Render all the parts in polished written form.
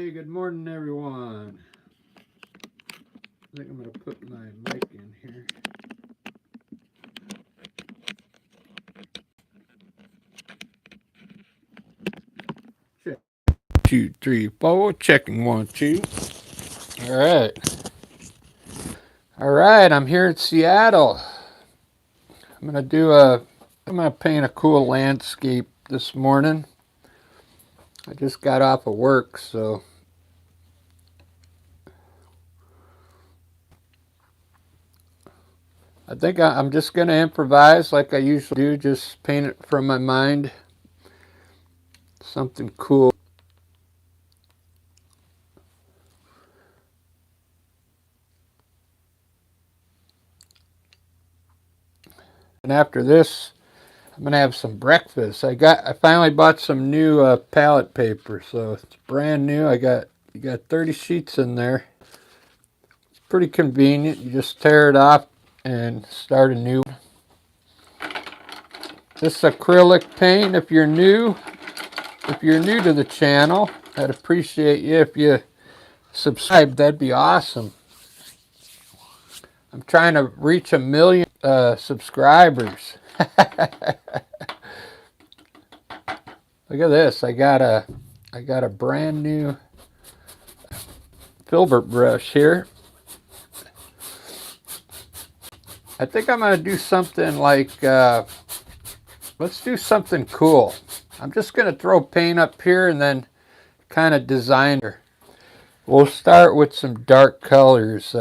Hey, good morning, everyone. I think I'm going to put my mic in here. Check. 2, 3, 4. Checking 1, 2. All right. All right. I'm here in Seattle. I'm going to paint a cool landscape this morning. I just got off of work, so I think I'm just going to improvise like I usually do, just paint it from my mind. Something cool. And after this, I'm gonna have some breakfast. I finally bought some new palette paper, so it's brand new. You got 30 sheets in there. It's pretty convenient. You just tear it off and start a new. This acrylic paint. If you're new to the channel, I'd appreciate you if you subscribe. That'd be awesome. I'm trying to reach 1 million subscribers. Look at this. I got a brand new filbert brush here. I think I'm going to do something like, let's do something cool. I'm just going to throw paint up here and then kind of design her. We'll start with some dark colors.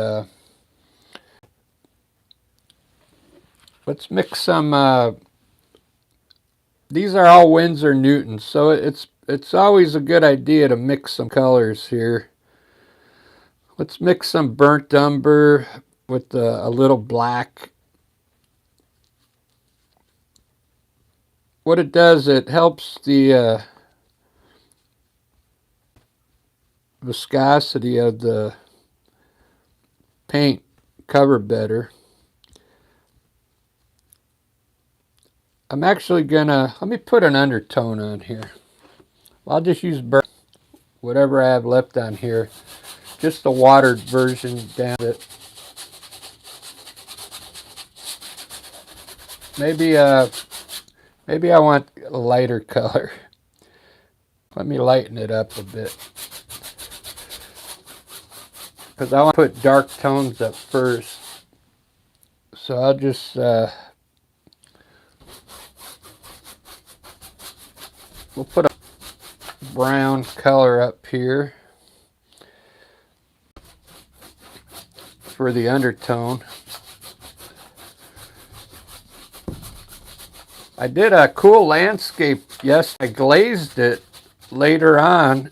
Let's mix some, these are all Winsor Newtons, so it's always a good idea to mix some colors here. Let's mix some burnt umber with a little black. What it does, it helps the viscosity of the paint cover better. I'm actually gonna, let me put an undertone on here. I'll just use whatever I have left on here. Just the watered version down it. Maybe I want a lighter color. Let me lighten it up a bit. Because I want to put dark tones up first. So I'll just we'll put a brown color up here for the undertone. I did a cool landscape. Yes, I glazed it later on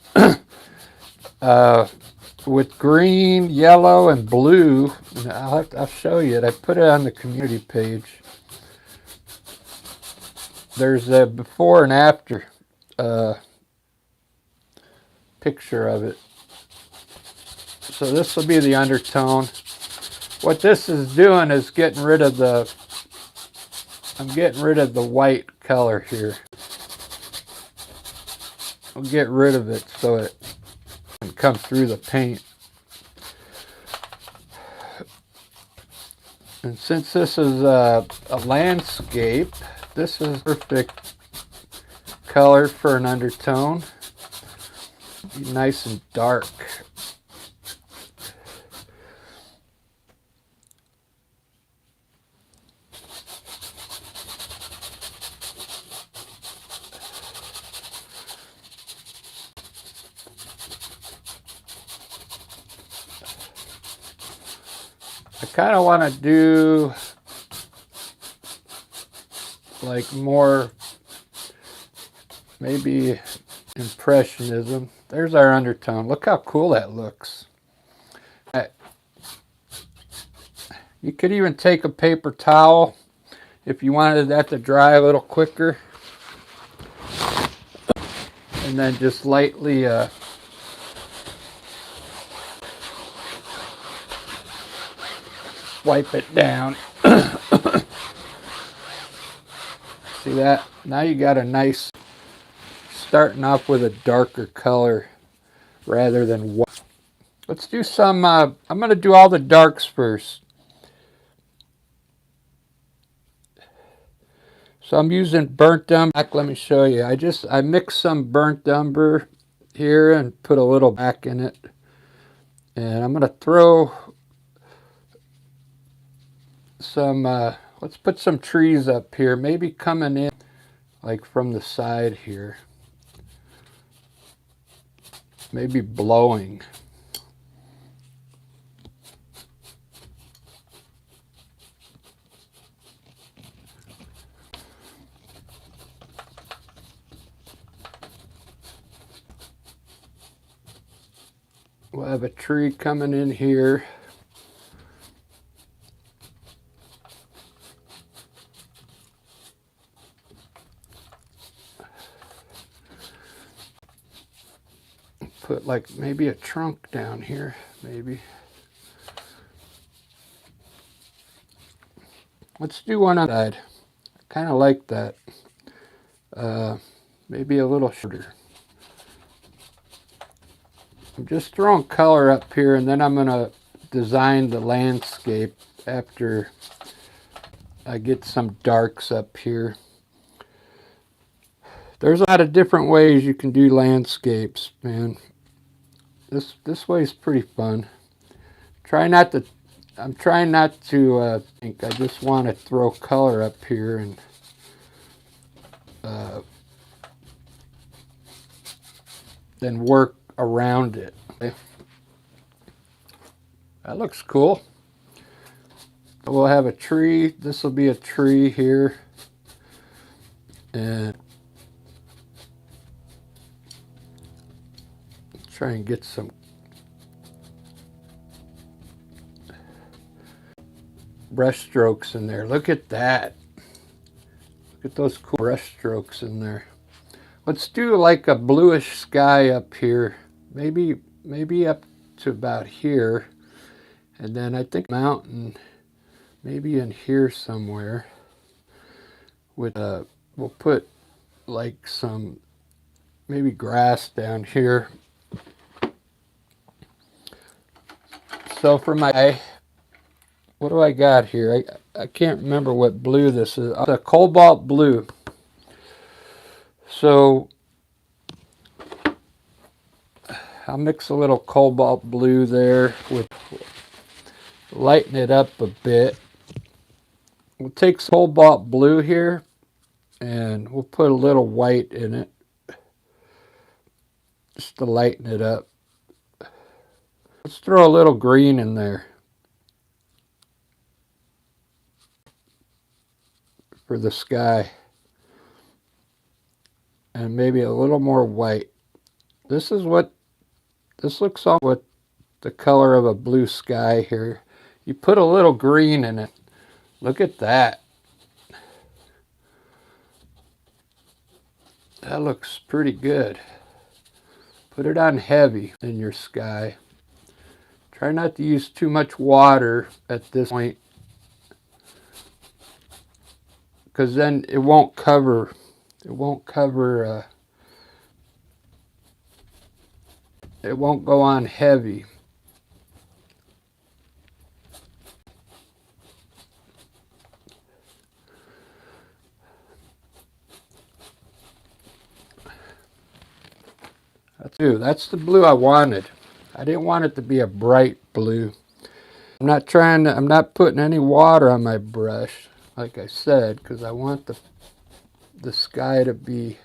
with green, yellow, and blue. And I'll show you it. I put it on the community page. There's a before and after picture of it. So this will be the undertone. What this is doing is getting rid of I'm getting rid of the white color here. I'll get rid of it so it can come through the paint. And since this is a landscape, this is perfect color for an undertone. Be nice and dark. I kind of want to do like more, maybe impressionism. There's our undertone. Look how cool that looks. You could even take a paper towel if you wanted that to dry a little quicker. And then just lightly wipe it down. See that? Now you got a nice, starting off with a darker color rather than white. Let's do some, I'm going to do all the darks first. So I'm using burnt umber. Let me show you. I mixed some burnt umber here and put a little black in it. And I'm going to throw some, let's put some trees up here, maybe coming in like from the side here. Maybe blowing. We'll have a tree coming in here. Put like maybe a trunk down here, maybe. Let's do one on the side. I kind of like that. Maybe a little shorter. I'm just throwing color up here, and then I'm going to design the landscape after I get some darks up here. There's a lot of different ways you can do landscapes, man. This way is pretty fun. I'm trying not to think. I just want to throw color up here and then work around it. Okay. That looks cool. We'll have a tree. This will be a tree here. And try and get some brush strokes in there. Look at that. Look at those cool brush strokes in there. Let's do like a bluish sky up here. Maybe up to about here. And then I think mountain maybe in here somewhere. With we'll put like some maybe grass down here. So for my, what do I got here? I can't remember what blue this is. It's a cobalt blue. So I'll mix a little cobalt blue there with, lighten it up a bit. We'll take cobalt blue here and we'll put a little white in it just to lighten it up. Let's throw a little green in there for the sky. And maybe a little more white. This looks all with the color of a blue sky here. You put a little green in it. Look at that. That looks pretty good. Put it on heavy in your sky. Try not to use too much water at this point, because then it won't cover. It won't go on heavy. That's the blue I wanted. I didn't want it to be a bright blue. I'm not putting any water on my brush, like I said, because I want the sky to be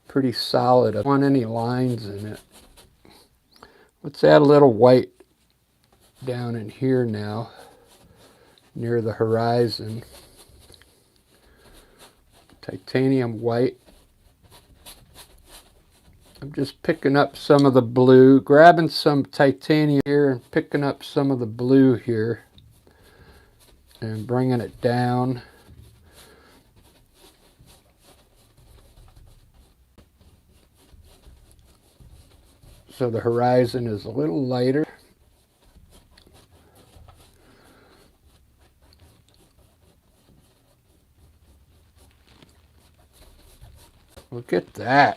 pretty solid. I don't want any lines in it. Let's add a little white down in here now, near the horizon. Titanium white. I'm just picking up some of the blue, grabbing some titanium here and picking up some of the blue here and bringing it down. So the horizon is a little lighter. Look at that.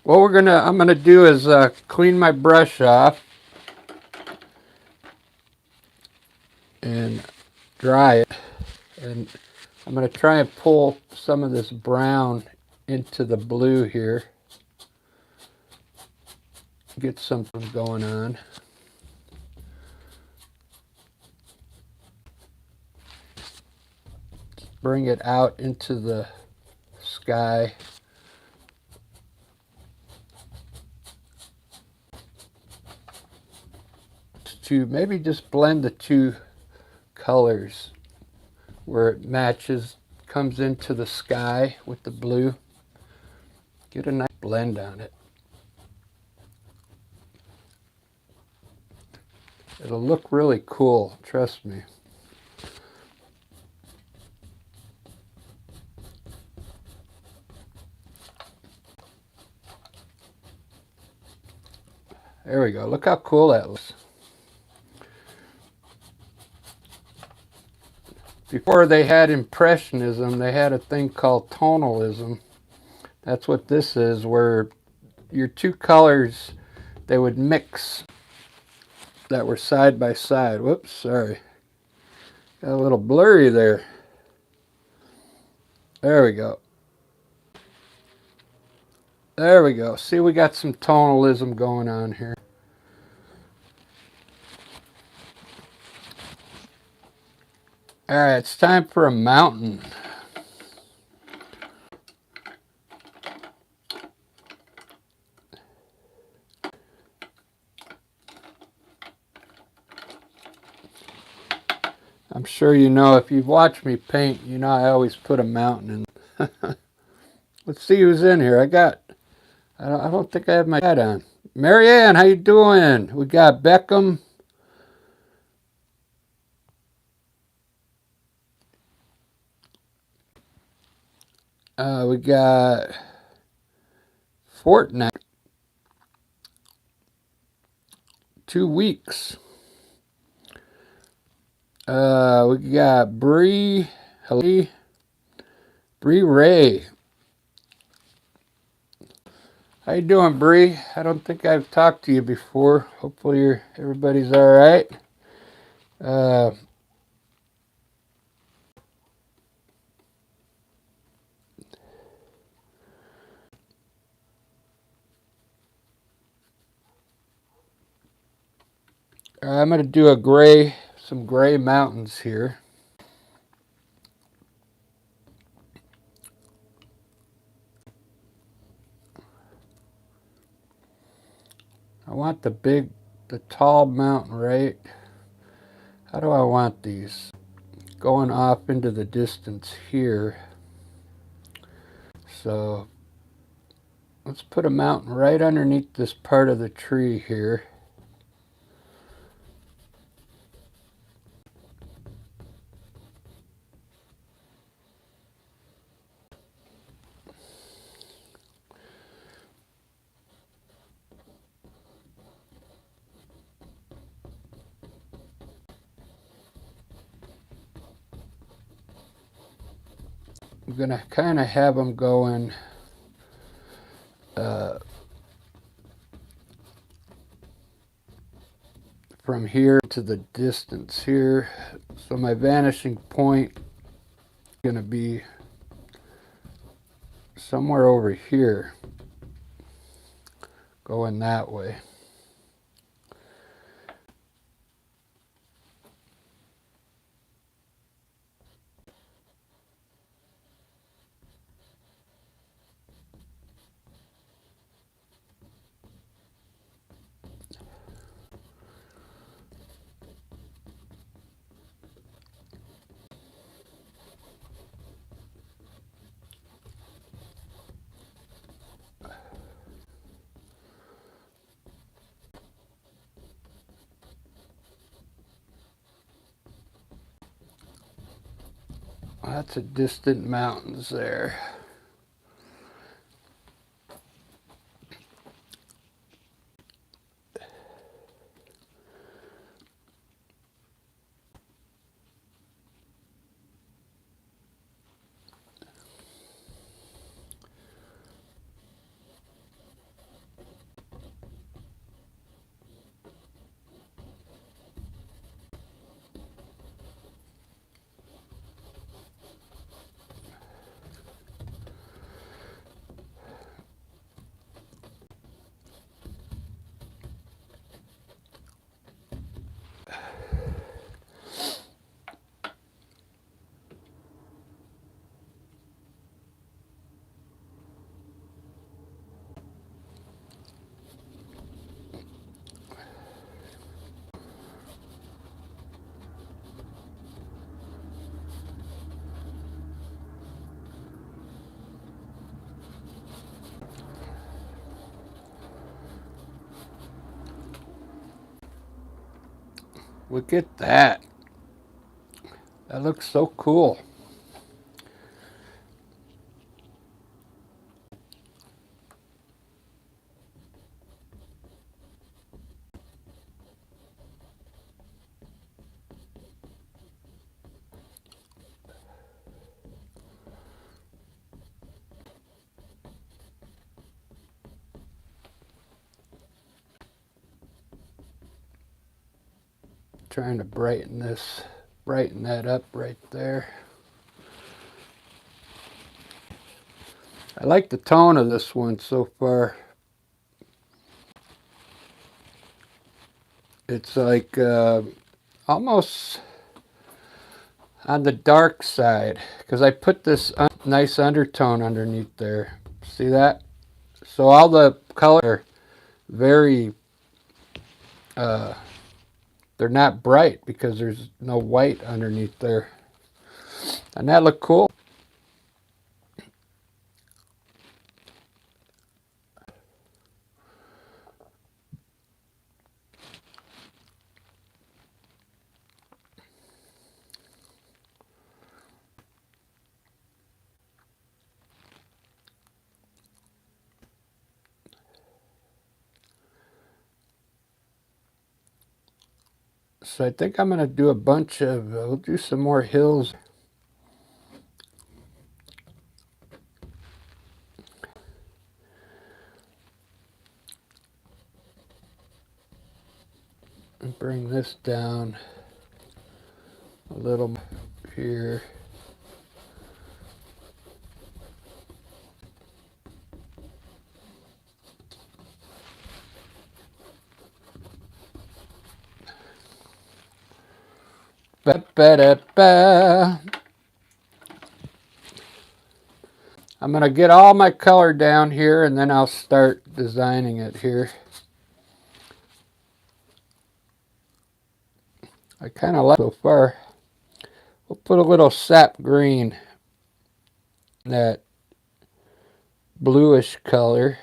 What I'm gonna do is clean my brush off and dry it, and I'm gonna try and pull some of this brown into the blue here. Get something going on. Bring it out into the sky. To maybe just blend the two colors where it matches, comes into the sky with the blue. Get a nice blend on it. It'll look really cool, trust me. There we go. Look how cool that looks. Before they had Impressionism, they had a thing called tonalism. That's what this is, where your two colors, they would mix that were side by side. Whoops, sorry. Got a little blurry there. There we go. There we go. See, we got some tonalism going on here. All right, it's time for a mountain. I'm sure you know, if you've watched me paint, you know I always put a mountain in. Let's see who's in here. I don't think I have my hat on. Marianne, how you doing? We got Beckham. We got Fortnite. 2 weeks. We got Bree. Hello. Bree Ray. How you doing, Bree? I don't think I've talked to you before. Hopefully everybody's all right. I'm going to do some gray mountains here. I want the tall mountain, right? How do I want these? Going off into the distance here. So let's put a mountain right underneath this part of the tree here. I'm going to kind of have them going from here to the distance here. So my vanishing point is going to be somewhere over here, going that way. Lots of distant mountains there. Look at that. That looks so cool. Trying to brighten that up right there. I like the tone of this one so far. It's like almost on the dark side because I put this nice undertone underneath there. See that? So all the colors are very, they're not bright because there's no white underneath there. And that look cool. So I think I'm going to do a bunch of, we'll do some more hills. And bring this down a little here. Ba-ba-da-ba. I'm going to get all my color down here and then I'll start designing it here. I kind of like it so far. We'll put a little sap green, that bluish color.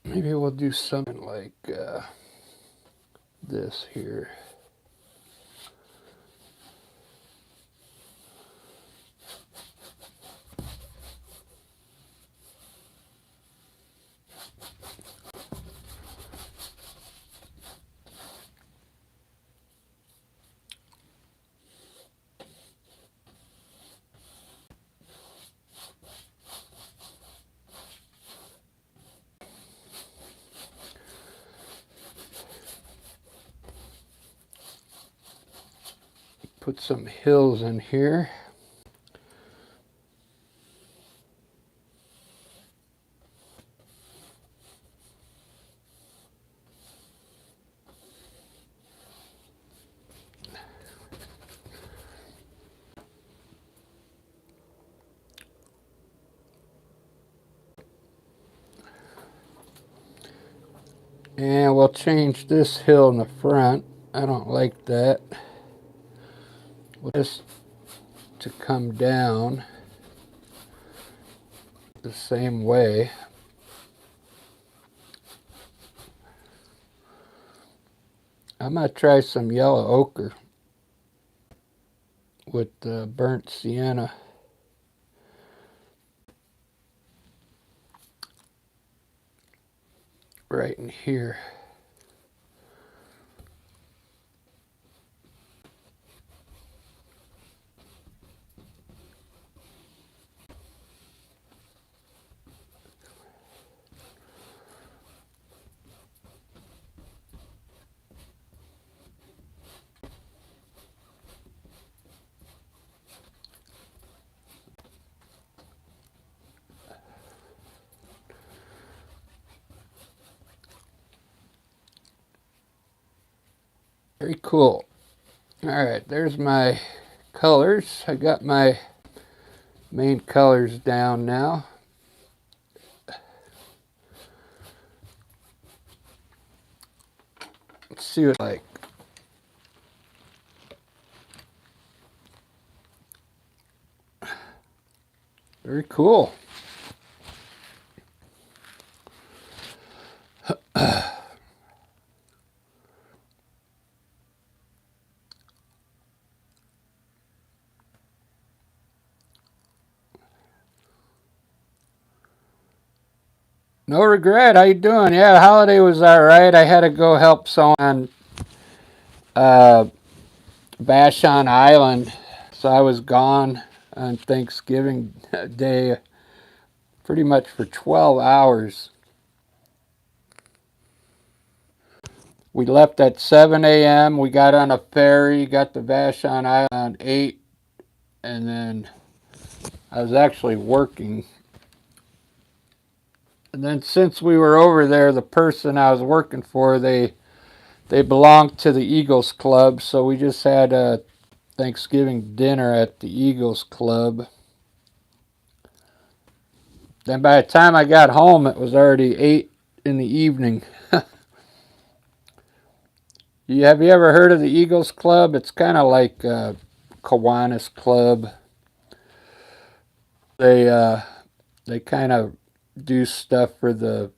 Maybe we'll do something like this here. Put some hills in here. And we'll change this hill in the front. I don't like that. Just to come down the same way. I'm going to try some yellow ochre with burnt sienna. Right in here. Very cool. All right, there's my colors. I got my main colors down now. Let's see what it's like. Very cool. No regret. How you doing? Yeah, the holiday was all right. I had to go help someone on Vashon Island, so I was gone on Thanksgiving Day pretty much for 12 hours. We left at 7 a.m. We got on a ferry, got to Vashon Island at 8, and then I was actually working. And then since we were over there, the person I was working for, they belonged to the Eagles Club, so we just had a Thanksgiving dinner at the Eagles Club. Then by the time I got home, it was already 8 in the evening. Have you ever heard of the Eagles Club? It's kind of like Kiwanis Club. They kind of do stuff for the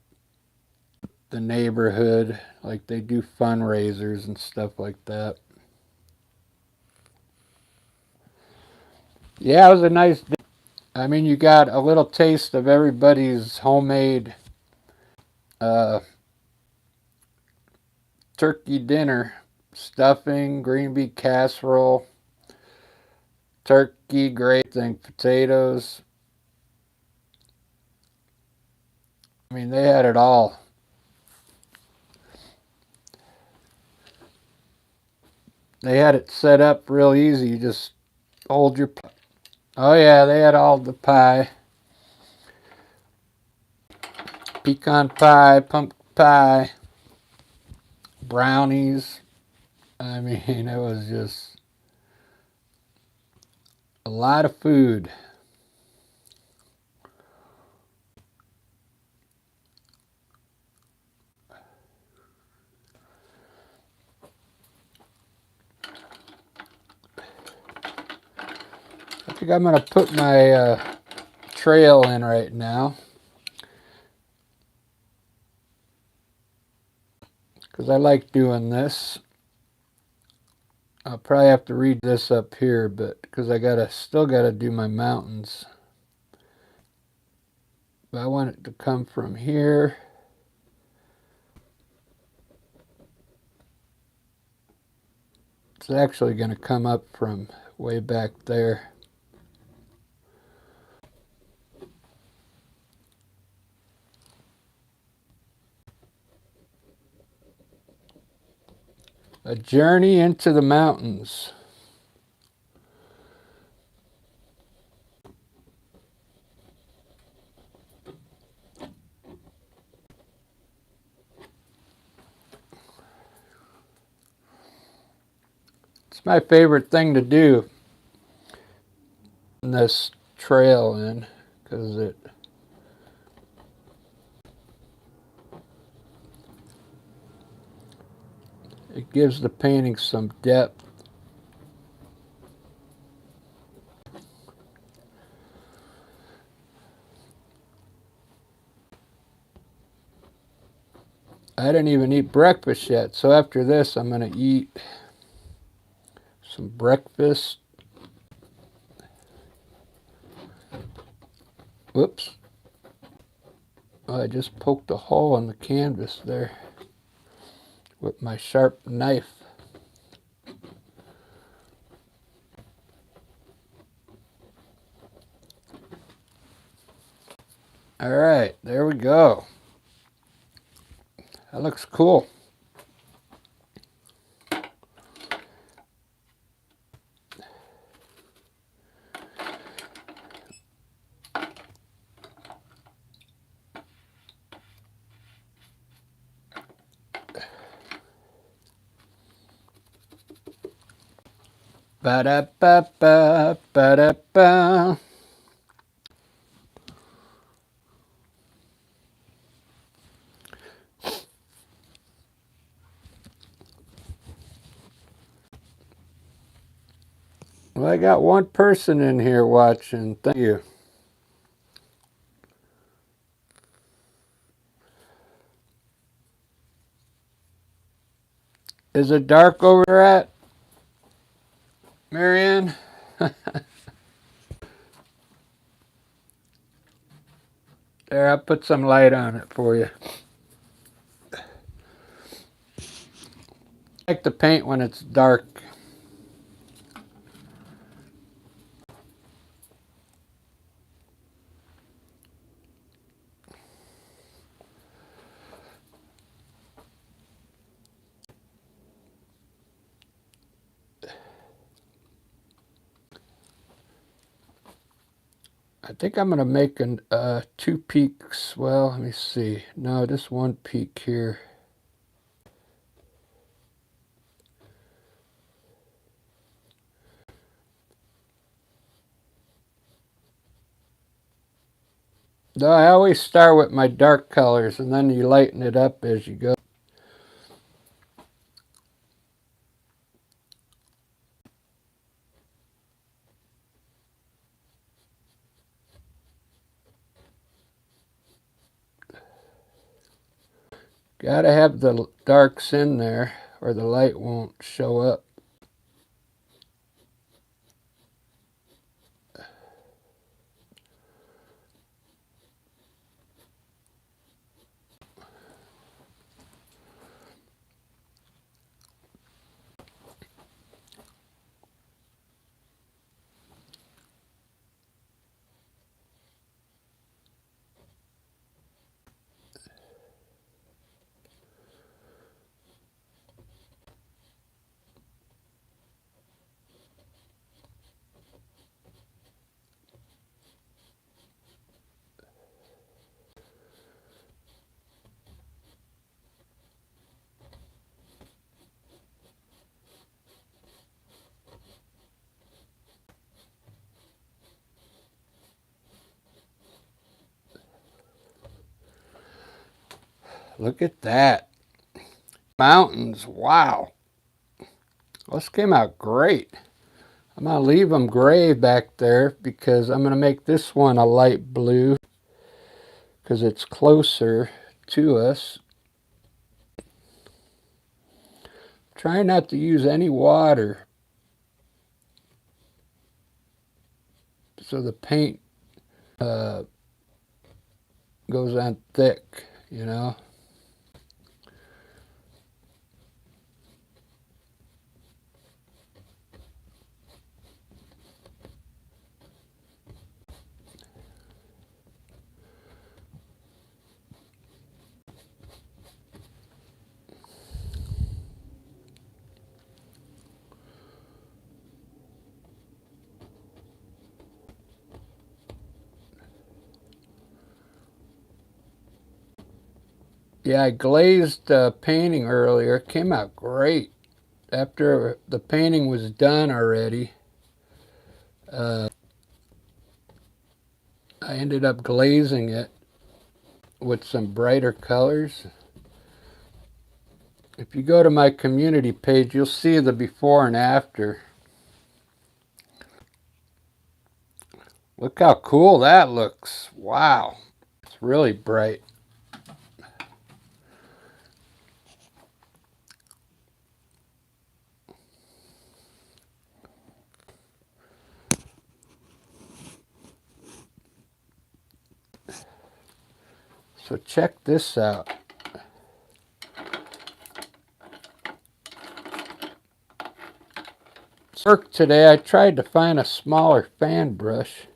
neighborhood, like they do fundraisers and stuff like that. Yeah, it was a nice day. I mean, you got a little taste of everybody's homemade uh, turkey dinner, stuffing, green bean casserole, turkey, great thing, potatoes. I mean, they had it all. They had it set up real easy. You just hold your... Oh, yeah, they had all the pie. Pecan pie, pumpkin pie, brownies. I mean, it was just a lot of food. I think I'm going to put my trail in right now, because I like doing this. I'll probably have to read this up here, but because I still gotta do my mountains. But I want it to come from here. It's actually going to come up from way back there. A journey into the mountains. It's my favorite thing to do in this trail in, because it gives the painting some depth. I didn't even eat breakfast yet, so after this I'm going to eat some breakfast. Whoops. Oh, I just poked a hole in the canvas there with my sharp knife. All right, there we go. That looks cool. Ba-da-ba-ba, ba-da-ba. Well, I got one person in here watching. Thank you. Is it dark over there at, Marianne? There, I'll put some light on it for you. I like to paint when it's dark. I think I'm going to make two peaks. Well, let me see. No, just one peak here. No, I always start with my dark colors and then you lighten it up as you go. Gotta have the darks in there or the light won't show up. Look at that. Mountains, wow. This came out great. I'm going to leave them gray back there because I'm going to make this one a light blue because it's closer to us. Try not to use any water so the paint goes on thick, you know. Yeah, I glazed the painting earlier. It came out great. After the painting was done already, I ended up glazing it with some brighter colors. If you go to my community page, you'll see the before and after. Look how cool that looks. Wow. It's really bright. So check this out. Work today, I tried to find a smaller fan brush.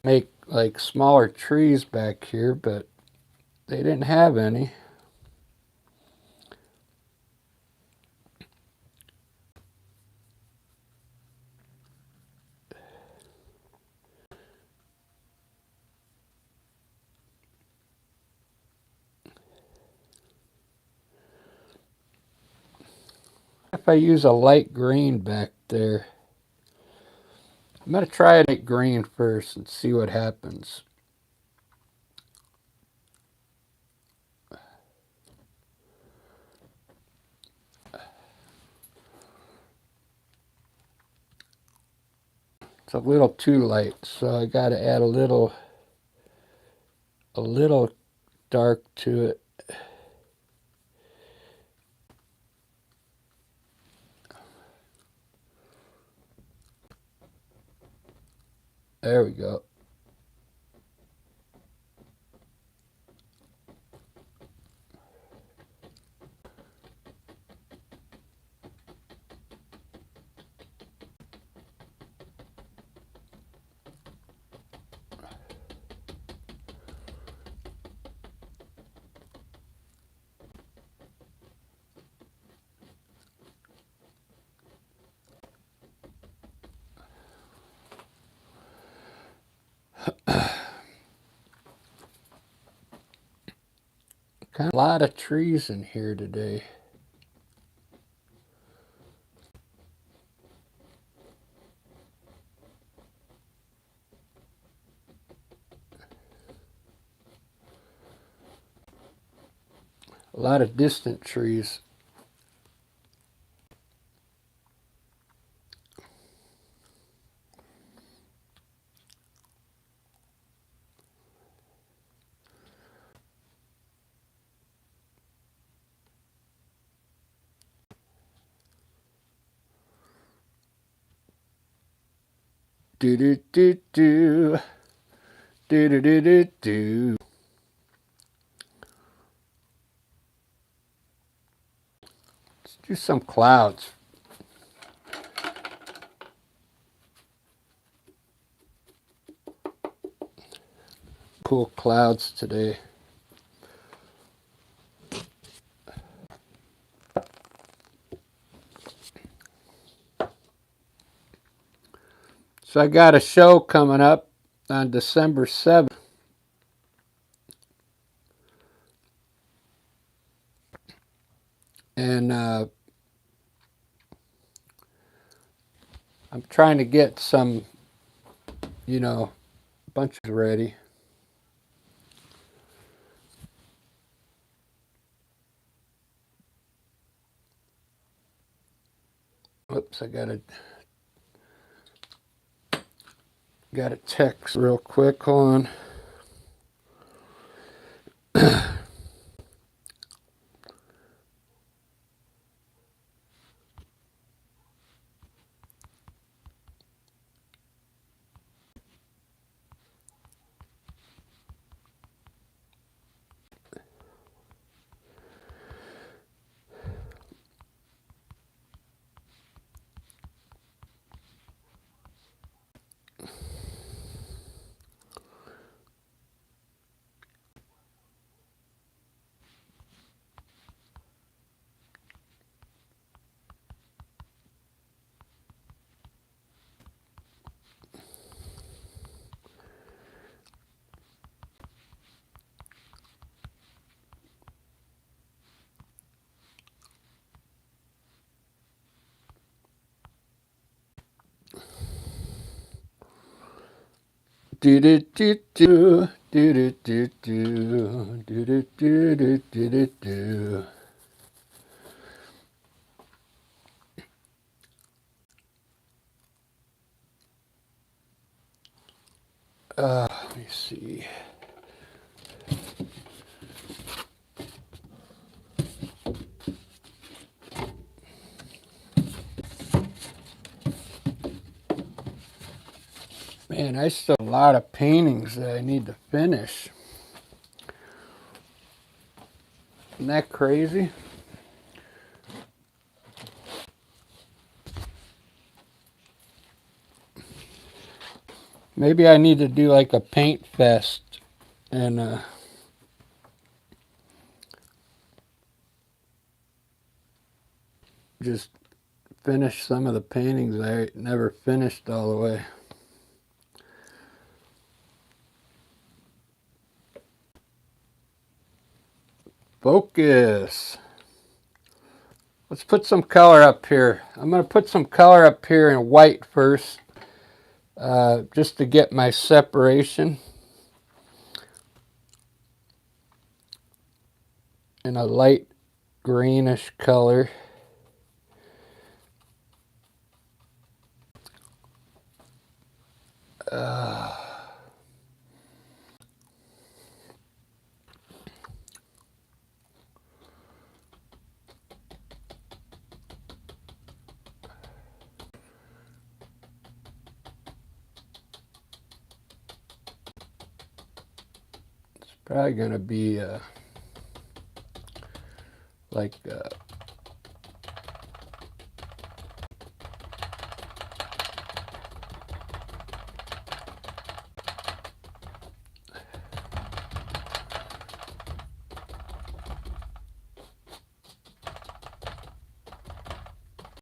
Make like smaller trees back here, but they didn't have any. If I use a light green back there. I'm going to try it at green first and see what happens. It's a little too light, so I got to add a little dark to it. There we go. Kind of a lot of trees in here today. A lot of distant trees. Do do do do do do do do do. Let's do some clouds. Cool clouds today. So I got a show coming up on December 7th. And I'm trying to get some, bunches ready. Oops, I got a text real quick. Hold on. Do do do do do do do do do do do do do do. Let me see. Man, I still have a lot of paintings that I need to finish. Isn't that crazy? Maybe I need to do like a paint fest and just finish some of the paintings I never finished all the way. Focus. Let's put some color up here. I'm going to put some color up here in white first, just to get my separation. In a light greenish color. It's probably going to be like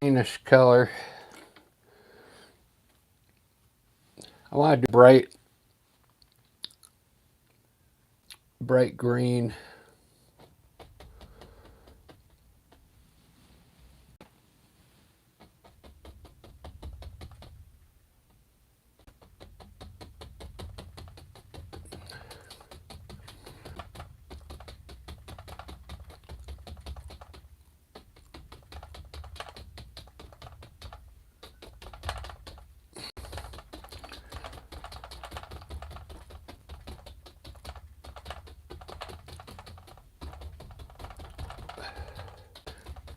greenish color. I want to do bright green.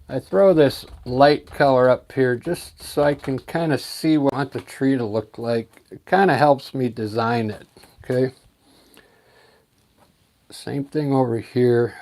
I throw this light color up here just so I can kind of see what I want the tree to look like. It kind of helps me design it, okay? Same thing over here.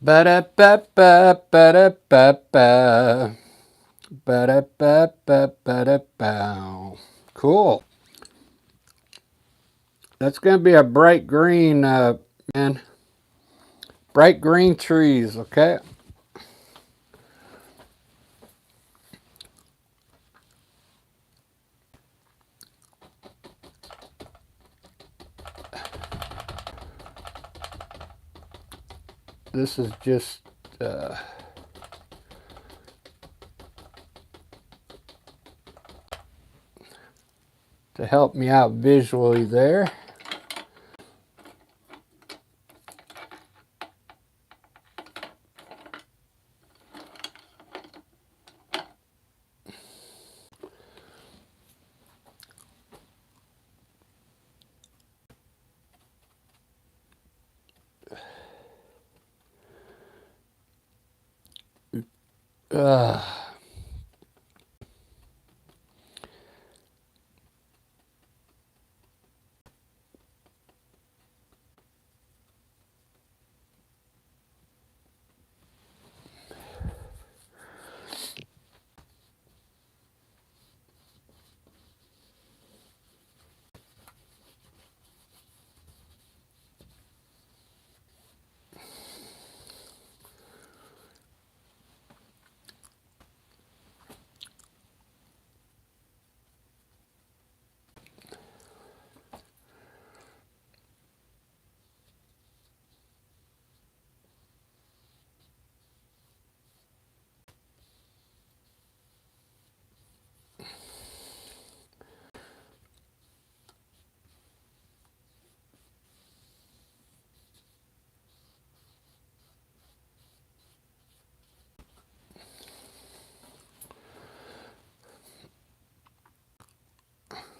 Ba-da-ba-ba, ba-da-ba-ba. Ba-da-ba-ba-ba-da-bow. Cool. That's going to be a bright green, man. Bright green trees, okay? This is just to help me out visually there. Uh,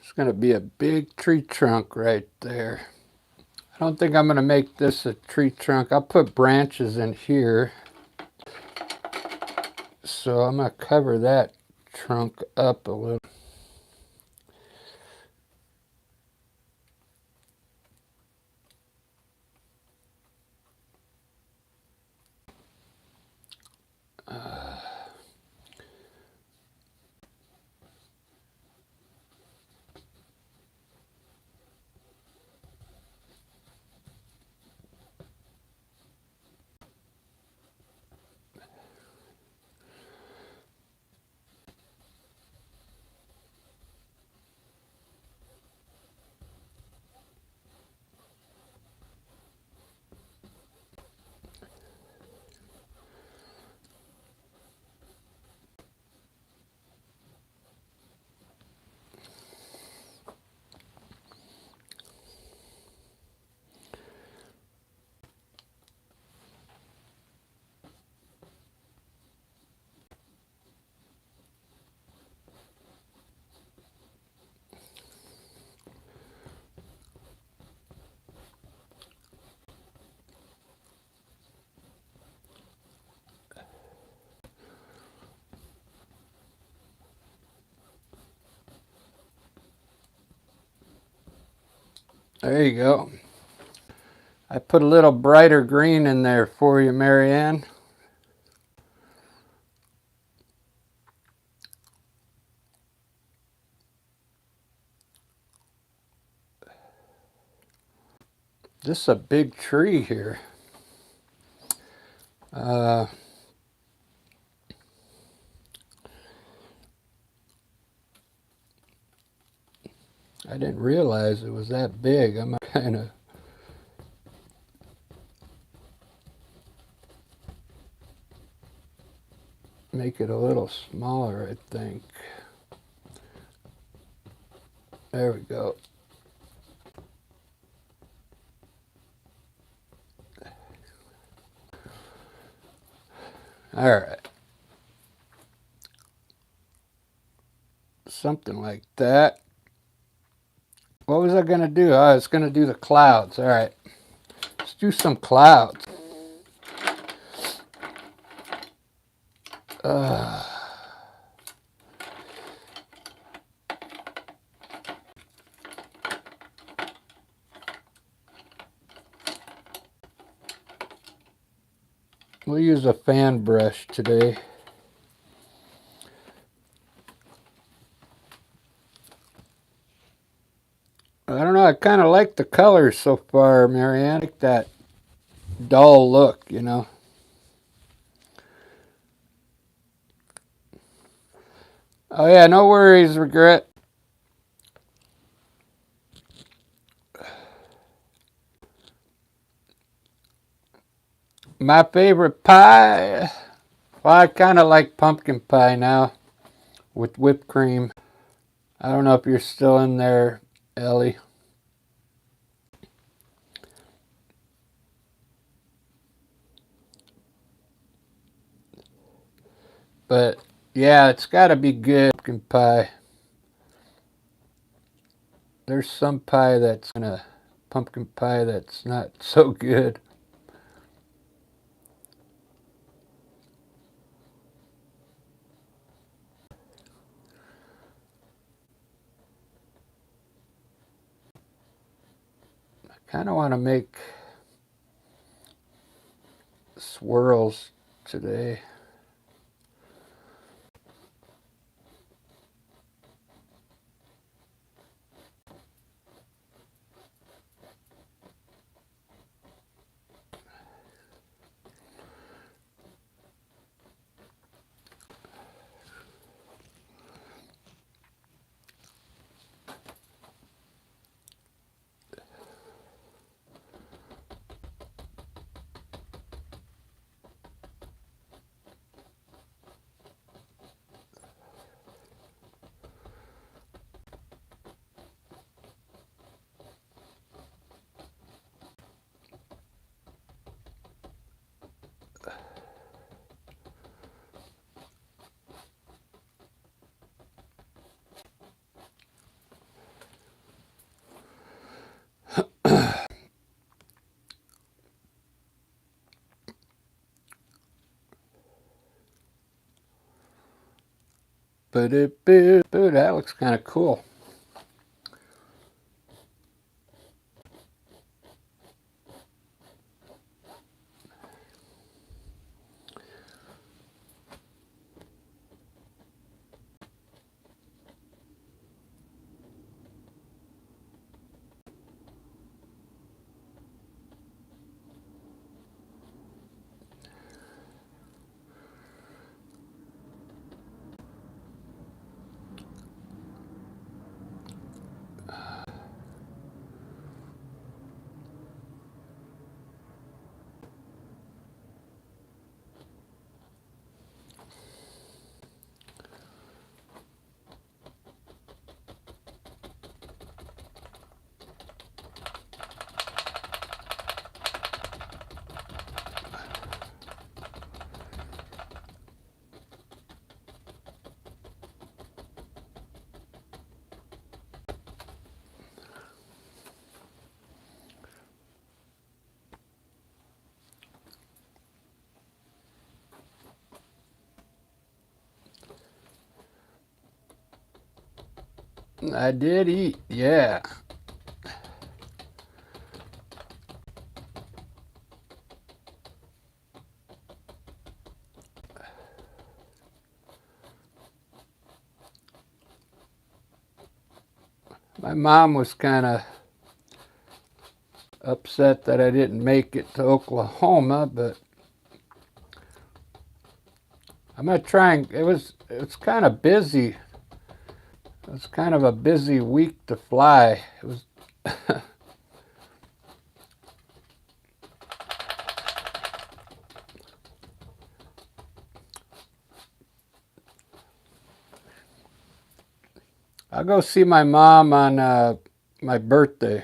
it's going to be a big tree trunk right there. I don't think I'm going to make this a tree trunk. I'll put branches in here. so I'm going to cover that trunk up a little. There you go. I put a little brighter green in there for you, Marianne. This is a big tree here. I didn't realize it was that big. I'm kind of make it a little smaller, I think. There we go. All right. Something like that. What was I going to do? I was going to do the clouds. All right. Let's do some clouds. We'll use a fan brush today. I don't know. I kind of like the colors so far, Marianne. I like that dull look, you know. Oh, yeah. No worries, Regret. My favorite pie. Well, I kind of like pumpkin pie now with whipped cream. I don't know if you're still in there, Ellie. But yeah, it's got to be good pumpkin pie. There's some pie that's pumpkin pie that's not so good. I kind of want to make swirls today. Boo, that looks kind of cool. I did eat, yeah. My mom was kind of upset that I didn't make it to Oklahoma, but I'm gonna try and it's kind of busy. It was kind of a busy week to fly. It was I'll go see my mom on my birthday.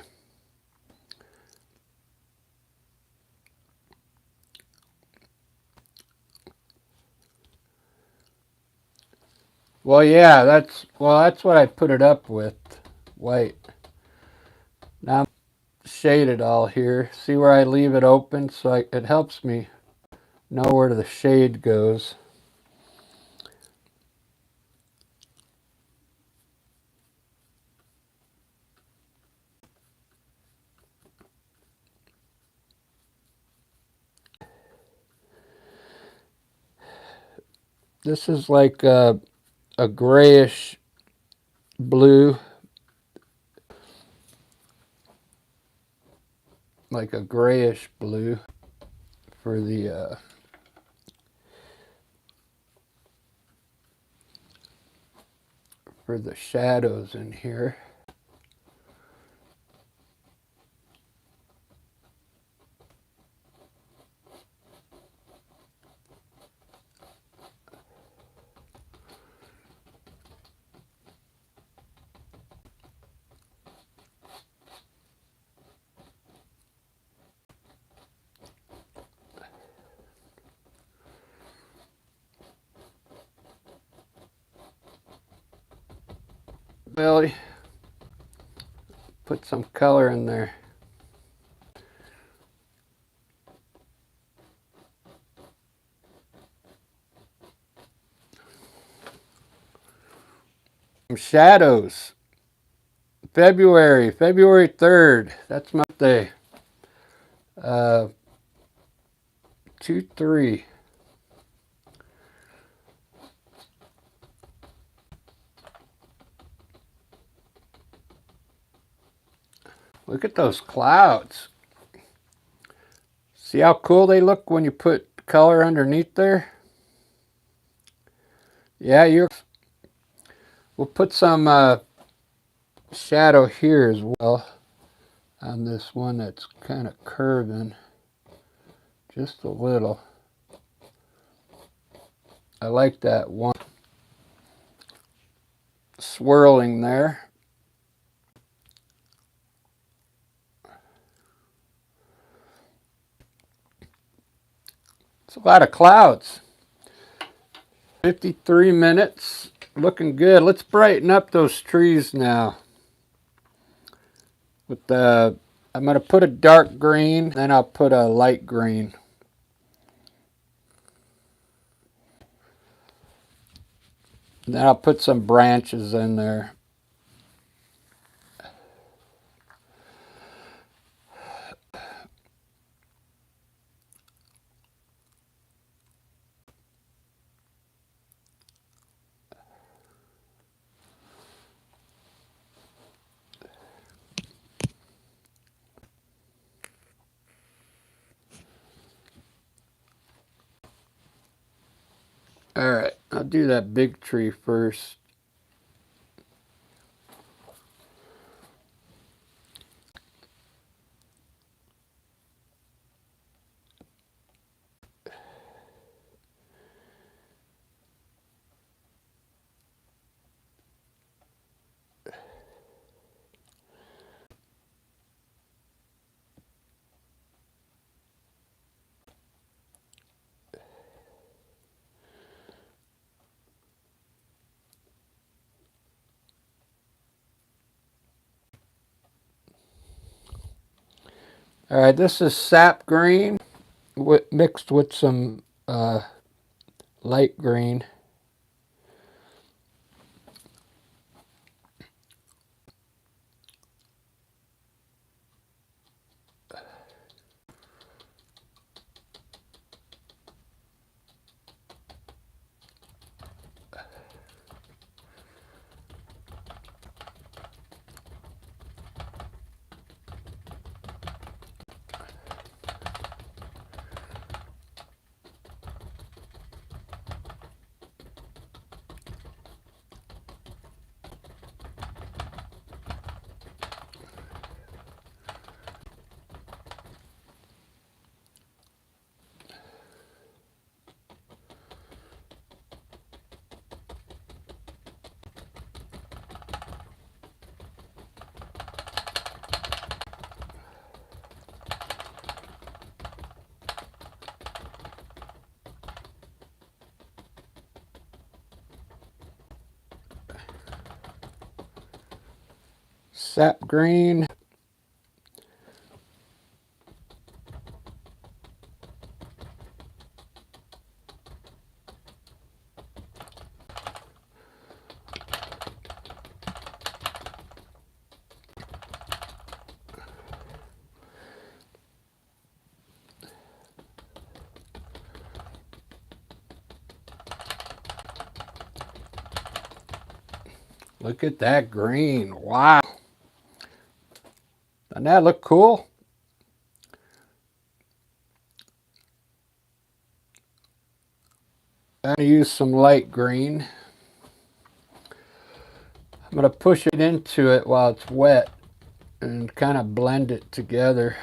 Well, yeah, that's what I put it up with, white. Now I'm shaded all here. See where I leave it open, so it helps me know where the shade goes. This is like a grayish blue, like a grayish blue for the shadows in here. Billy, put some color in there. Some shadows. February 3rd. That's my day. 2-3. Look at those clouds. See how cool they look when you put color underneath there? Yeah, we'll put some shadow here as well on this one that's kind of curving just a little. I like that one swirling there. It's a lot of clouds. 53 minutes. Looking good. Let's brighten up those trees now. With I'm going to put a dark green, then I'll put a light green. And then I'll put some branches in there. All right, I'll do that big tree first. All right, this is sap green mixed with some light green. Sap green. Look at that green. Wow. Doesn't that look cool? I'm going to use some light green. I'm going to push it into it while it's wet and kind of blend it together.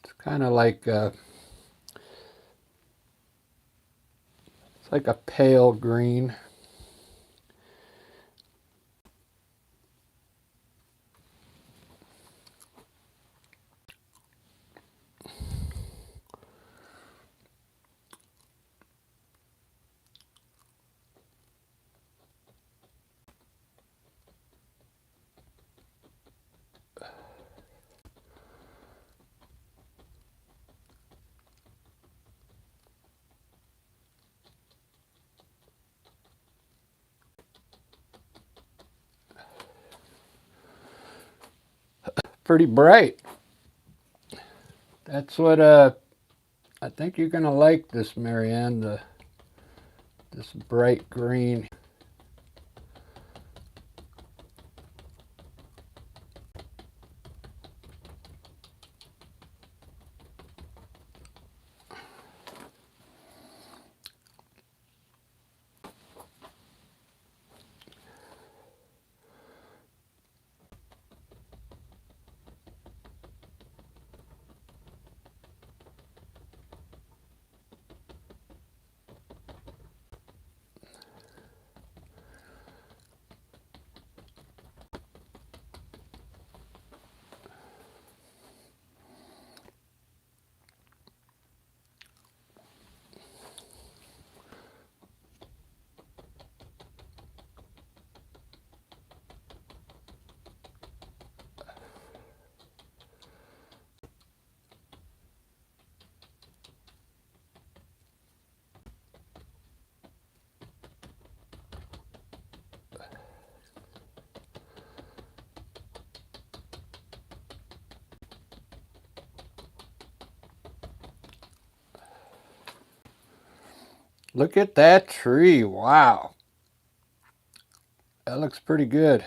It's kind of like it's like a pale green. Pretty bright. That's what I think you're going to like this, Marianne, this bright green. Look at that tree. Wow. That looks pretty good.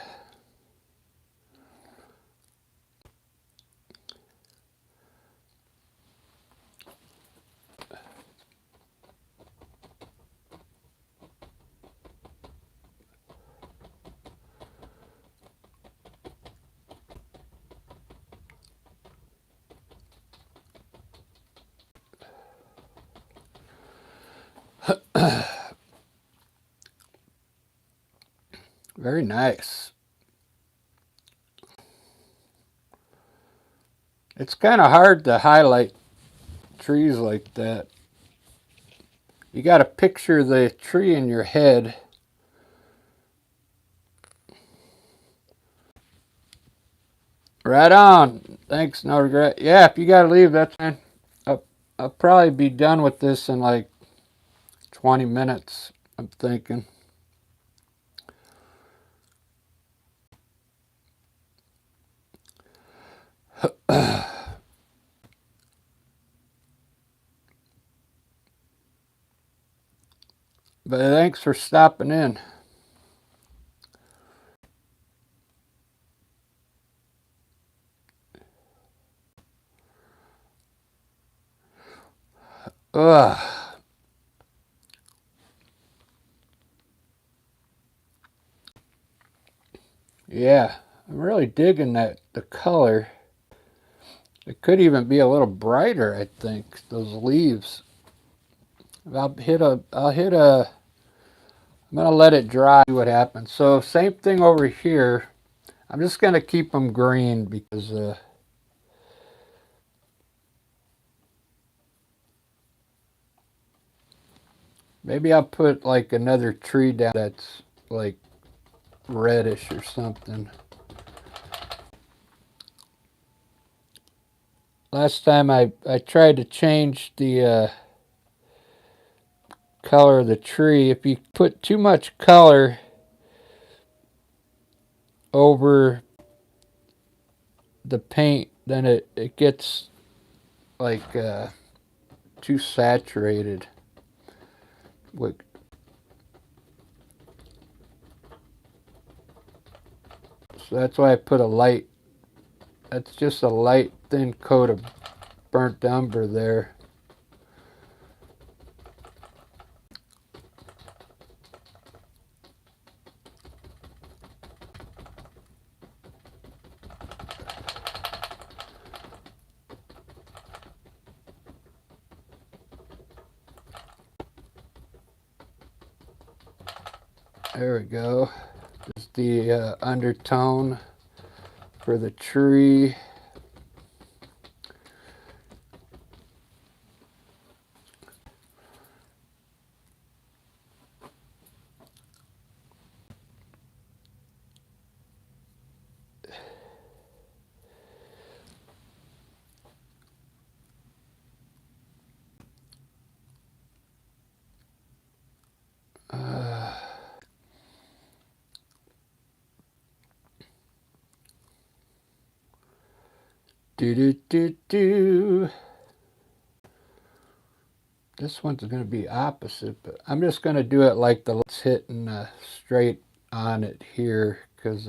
Very nice. It's kind of hard to highlight trees like that. You got to picture the tree in your head. Right on. Thanks, no regret. Yeah, if you got to leave, that's fine. I'll probably be done with this in like 20 minutes, I'm thinking. But thanks for stopping in. Ugh. Yeah, I'm really digging the color. It could even be a little brighter, I think, those leaves. I'm gonna let it dry, see what happens. So same thing over here. I'm just gonna keep them green because maybe I'll put like another tree down that's like reddish or something. Last time I tried to change the color of the tree. If you put too much color over the paint, then it gets like too saturated. Like, so that's why I put a light. That's just a light thin coat of burnt umber there. There we go. Just the undertone for the tree. Do do do do. This one's going to be opposite, but I'm just going to do it like the light's hitting straight on it here because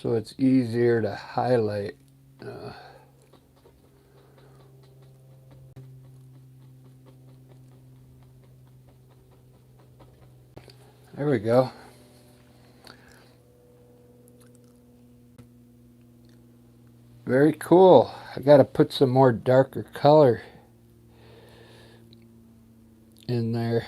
so it's easier to highlight. Uh, there we go. Very cool. I got to put some more darker color in there.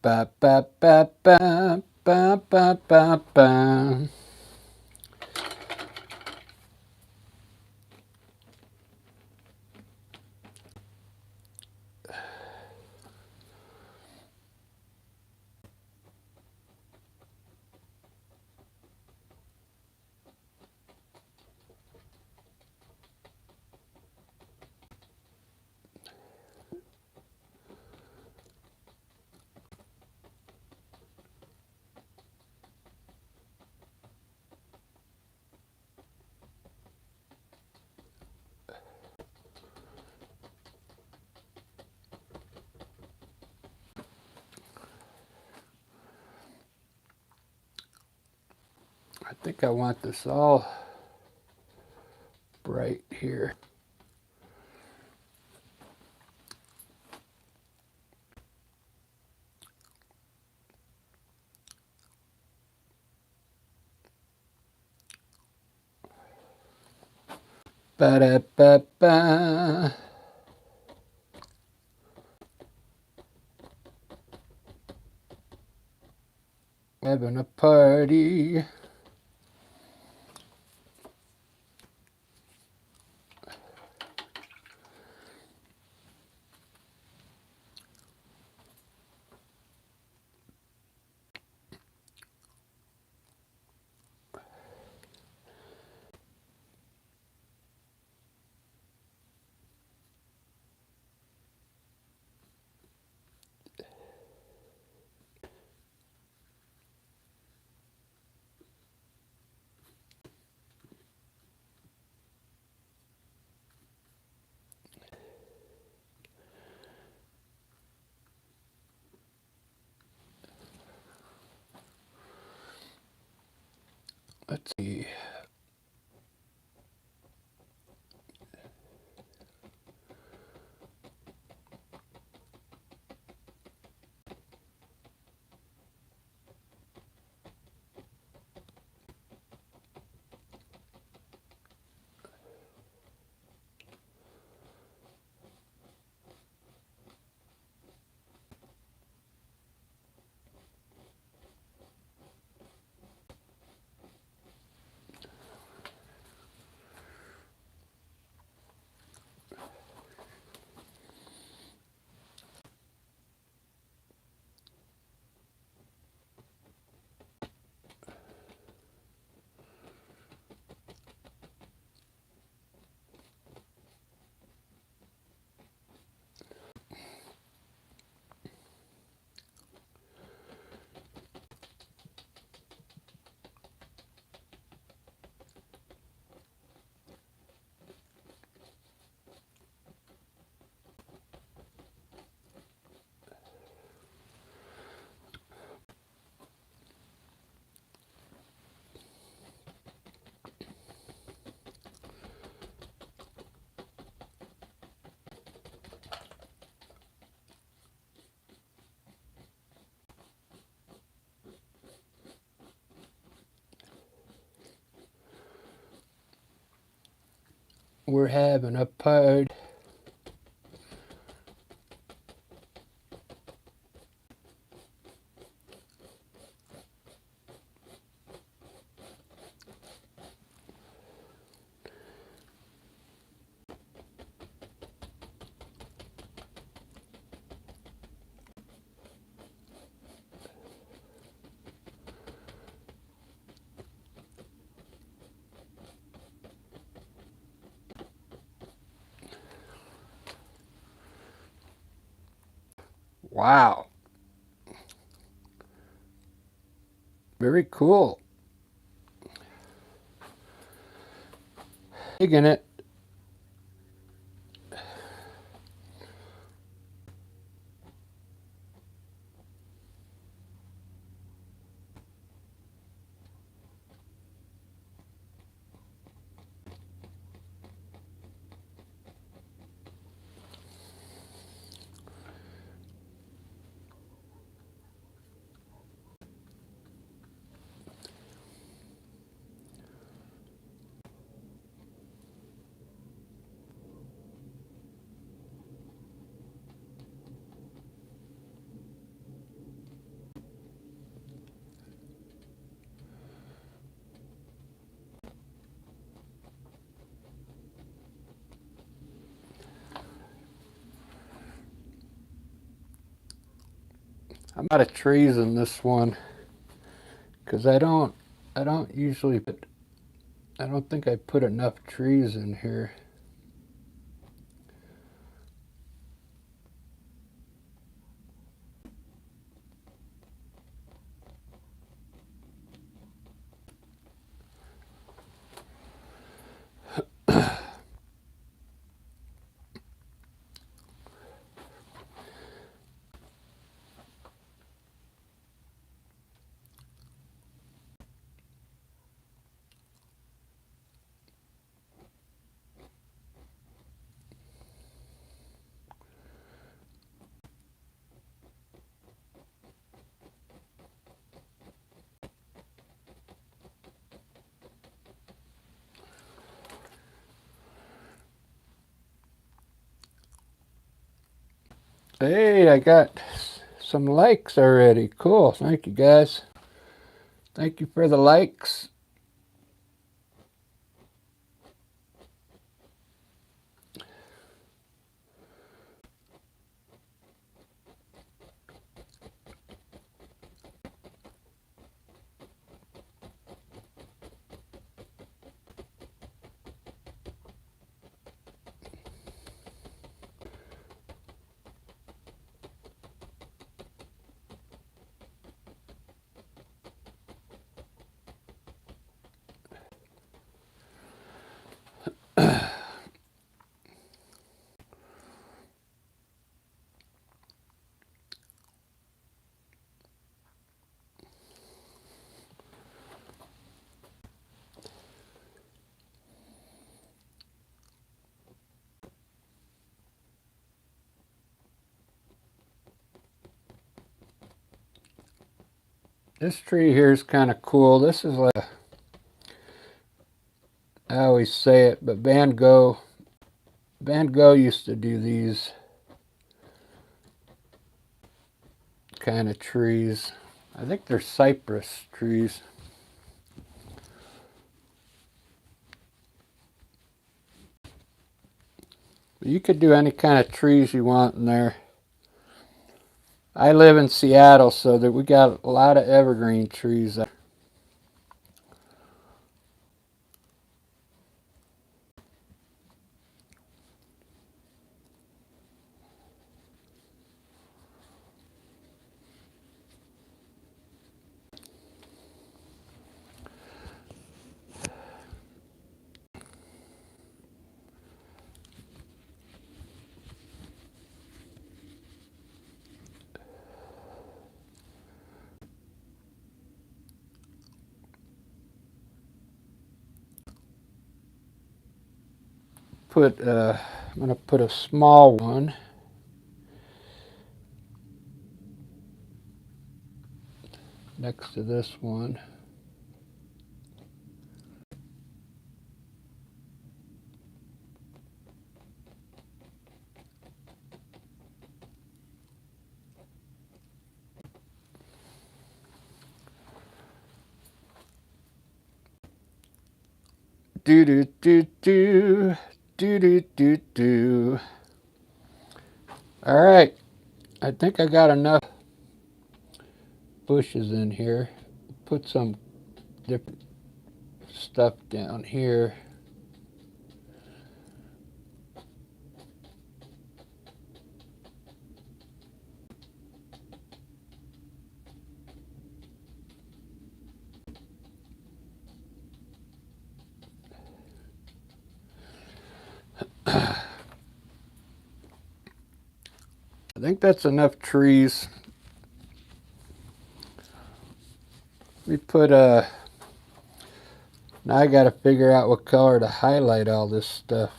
Ba ba ba ba ba ba ba ba. I think I want this all bright here. Ba da ba ba. Having a party. Let's see. We're having a party. Wow. Very cool. Digging it. I'm out of trees in this one because I don't usually put, I don't think I put enough trees in here. Hey, I got some likes already. Cool. Thank you, guys. Thank you for the likes. This tree here is kind of cool. This is like, I always say it, but Van Gogh used to do these kind of trees. I think they're cypress trees. You could do any kind of trees you want in there. I live in Seattle, so that we got a lot of evergreen trees there. I'm gonna put a small one next to this one. Do do do do do do do do. All right, I think I got enough bushes in here. Put some different stuff down here. I think that's enough trees. We put now I got to figure out what color to highlight all this stuff.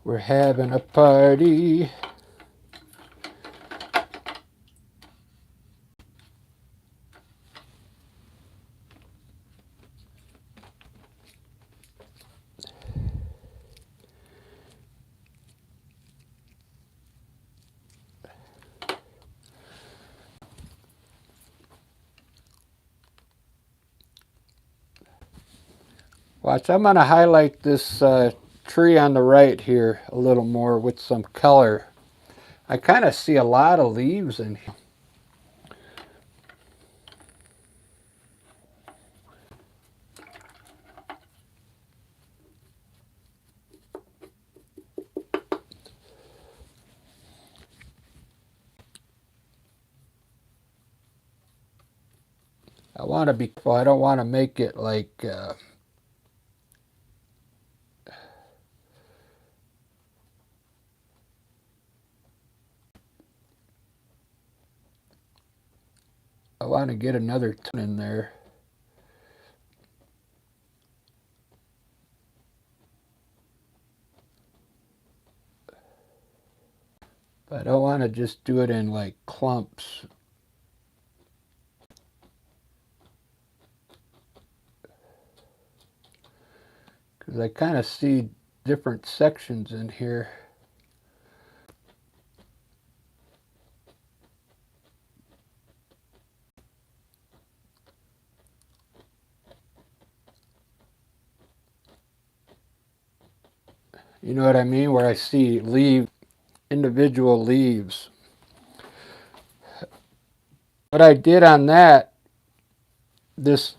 We're having a party. Watch, I'm going to highlight this tree on the right here a little more with some color. I kind of see a lot of leaves in here. I want to be careful. I don't want to make it like I want to get another tone in there. But I don't want to just do it in like clumps. Because I kind of see different sections in here. You know what I mean? Where I see individual leaves. What I did on that, this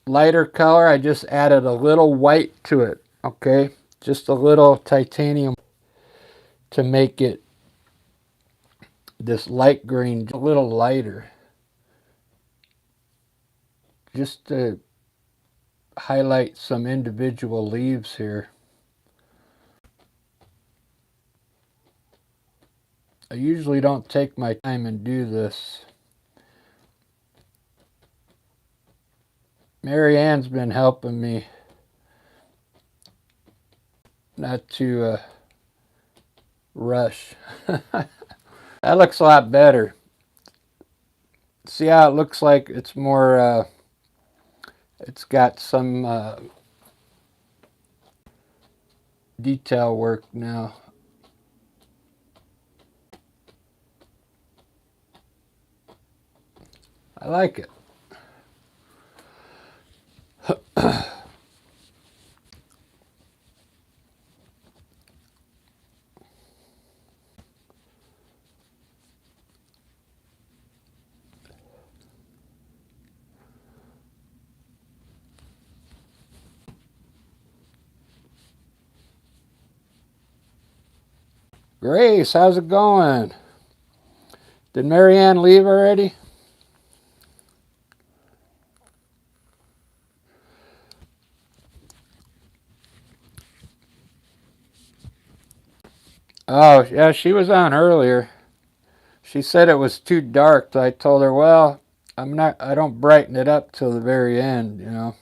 lighter color, I just added a little white to it, okay? Just a little titanium to make it this light green a little lighter. Just to highlight some individual leaves here. I usually don't take my time and do this. Mary Ann's been helping me not to rush. That looks a lot better. See how it looks like it's more, it's got some detail work now. I like it. Grace, how's it going? Did Mary Ann leave already? Oh, yeah, she was on earlier. She said it was too dark. So I told her, well, I don't brighten it up till the very end, you know.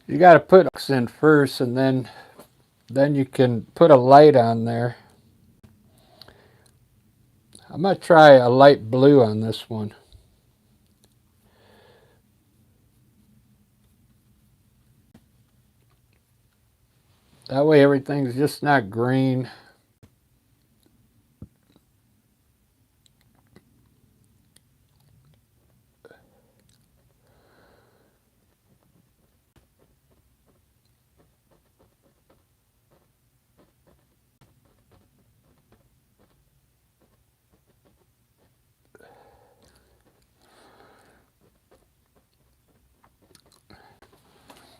You got to put in first, and then you can put a light on there. I'm going to try a light blue on this one. That way everything's just not green.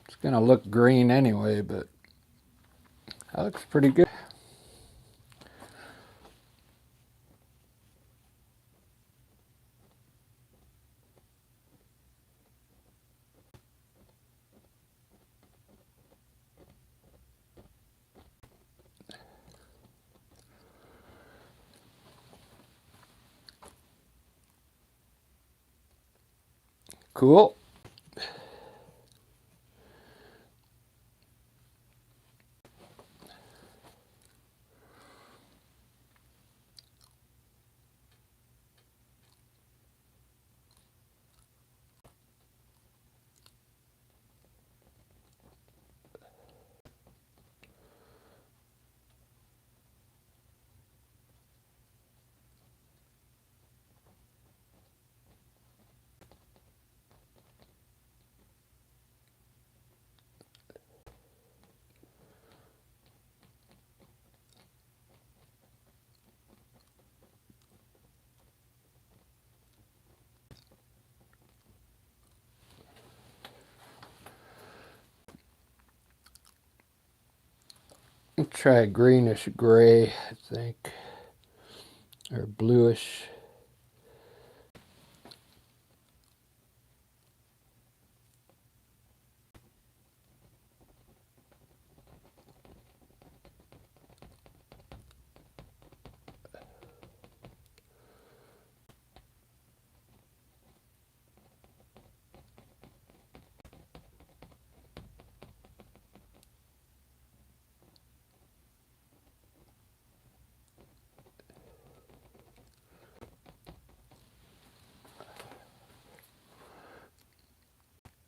It's going to look green anyway, but that looks pretty good. Cool. Try greenish gray, I think, or bluish.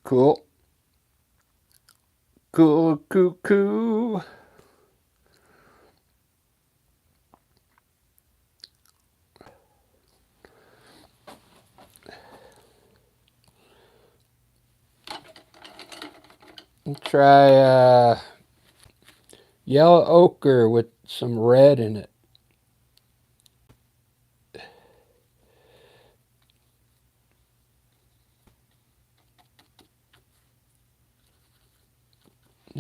Cool. Cool, cool, cool. Try yellow ochre with some red in it.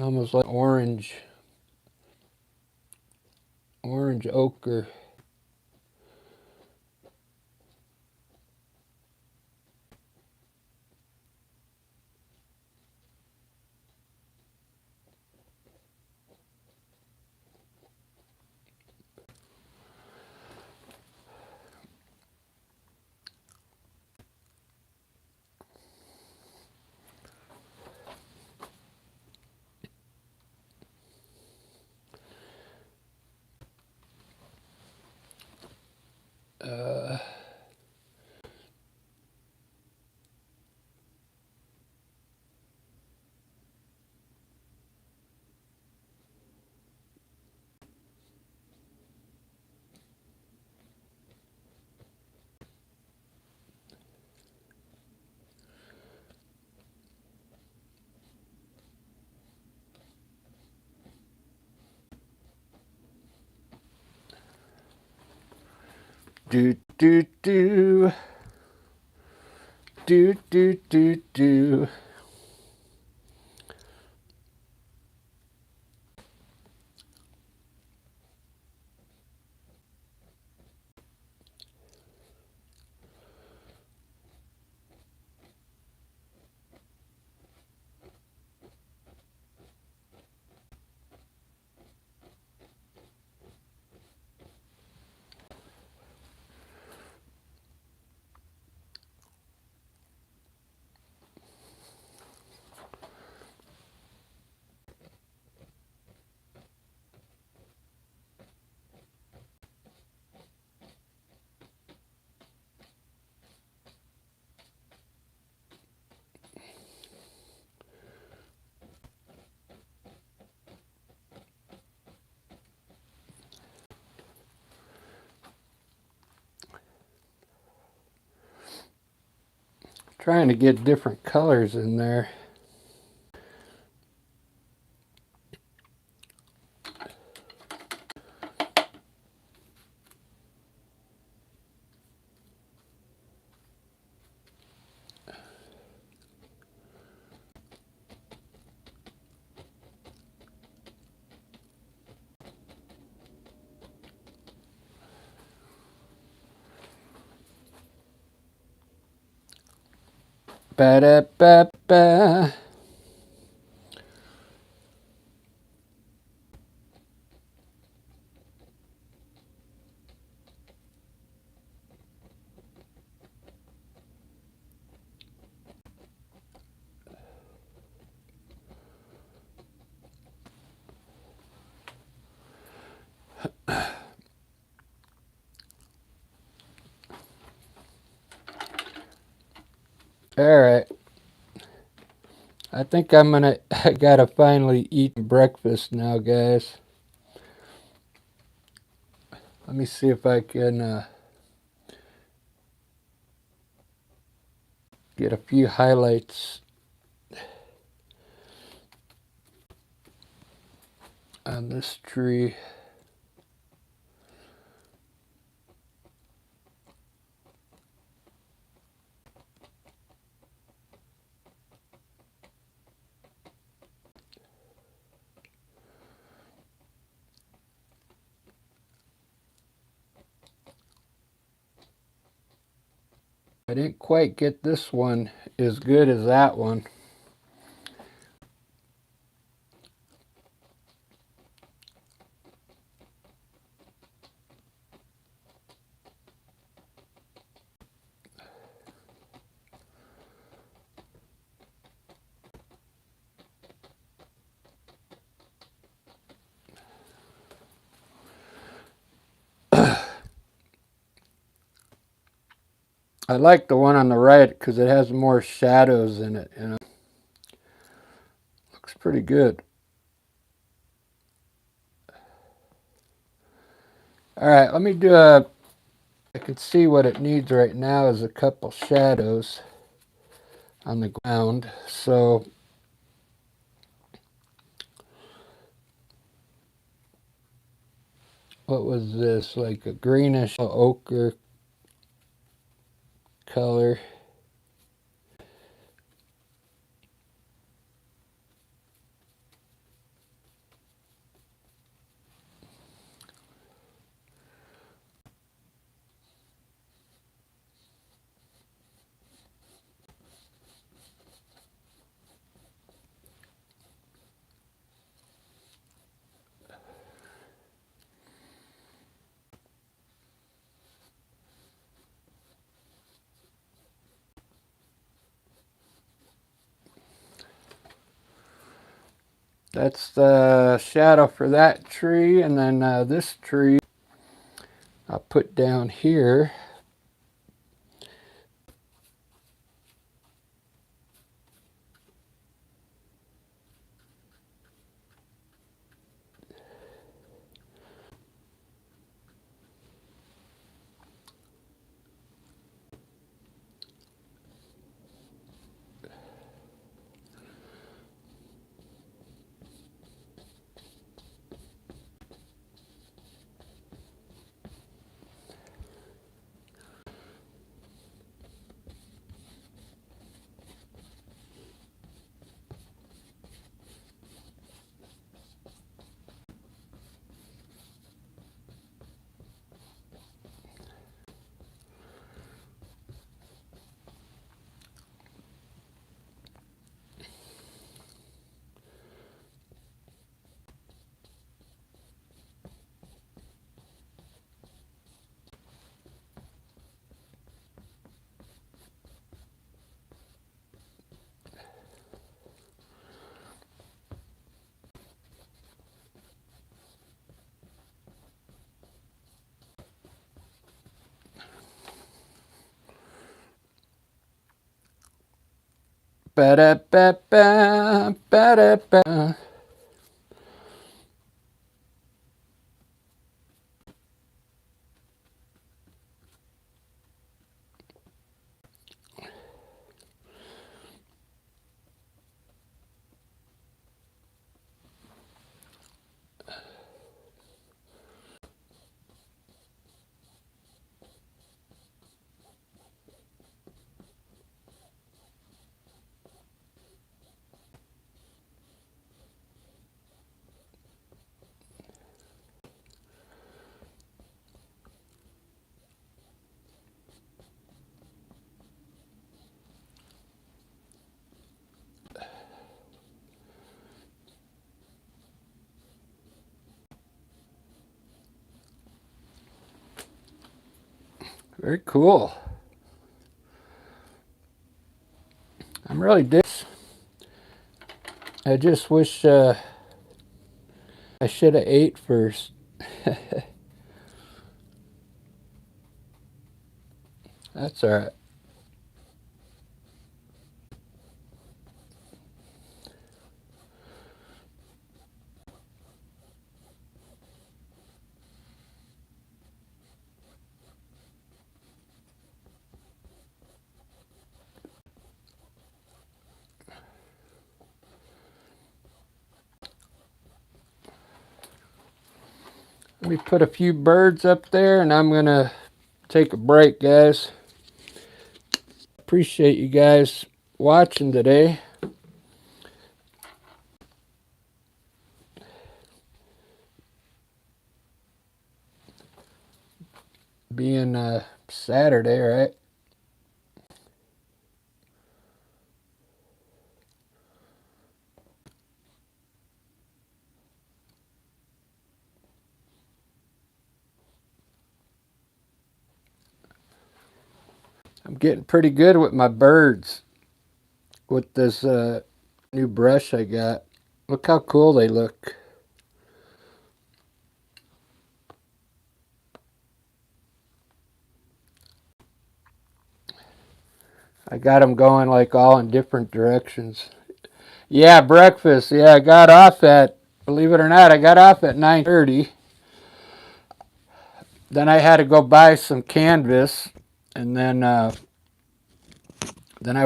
Almost like orange ochre. Uh, do do do do do do do. Trying to get different colors in there. Ba da ba ba. All right. I think I gotta finally eat breakfast now, guys. Let me see if I can get a few highlights on this tree. I didn't quite get this one as good as that one. I like the one on the right because it has more shadows in it, you know. Looks pretty good. All right, let me do a, I can see what it needs right now is a couple shadows on the ground. So what was this, like a greenish ochre color? That's the shadow for that tree, and then this tree I'll put down here. Ba-da-ba-ba, ba-da-ba. Very cool. I'm really digging this. I just wish I should have ate first. That's all right. Let me put a few birds up there, and I'm going to take a break, guys. Appreciate you guys watching today. Being Saturday, right? I'm getting pretty good with my birds with this new brush I got. Look how cool they look. I got them going like all in different directions. Yeah, breakfast. Yeah, I got off at, believe it or not, I got off at 9:30. Then I had to go buy some canvas, and then I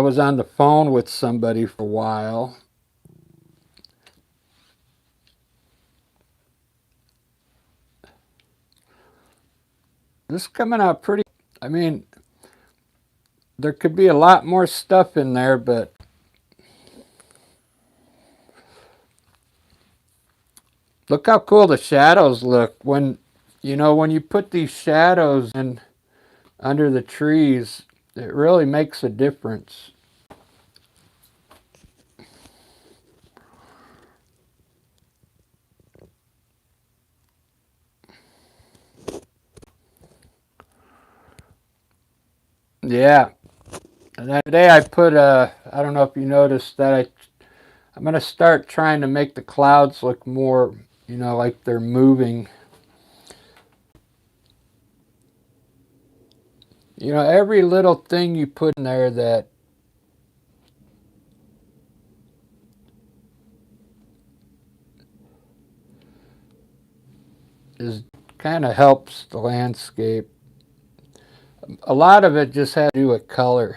was on the phone with somebody for a while. This is coming out pretty. I mean, there could be a lot more stuff in there, but look how cool the shadows look when, when you put these shadows in under the trees, it really makes a difference. Yeah. And then today I put I don't know if you noticed that I'm going to start trying to make the clouds look more, like they're moving. Every little thing you put in there that is kind of helps the landscape. A lot of it just has to do with color.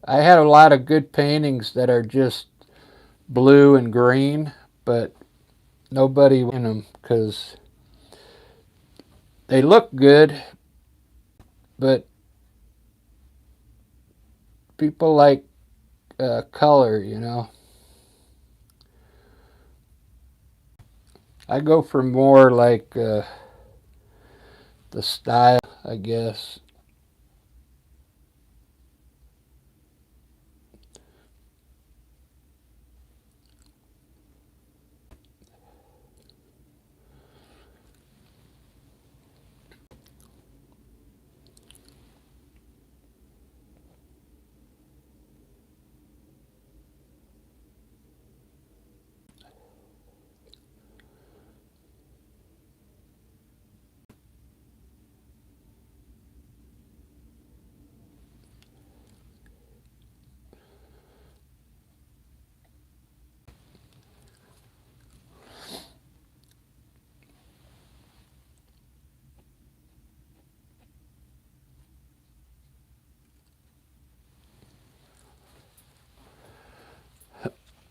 I had a lot of good paintings that are just blue and green, but nobody in them because they look good, but people like color. I go for more like the style, I guess.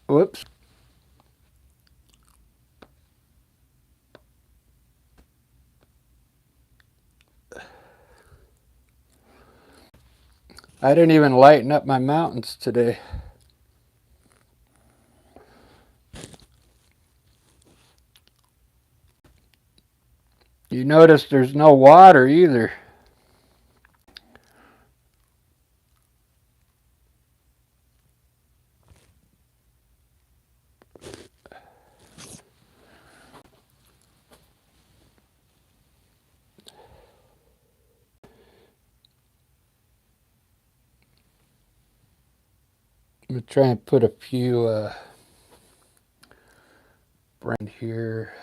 Whoops. I didn't even lighten up my mountains today. You notice there's no water either. I'm going to try and put a few brand here.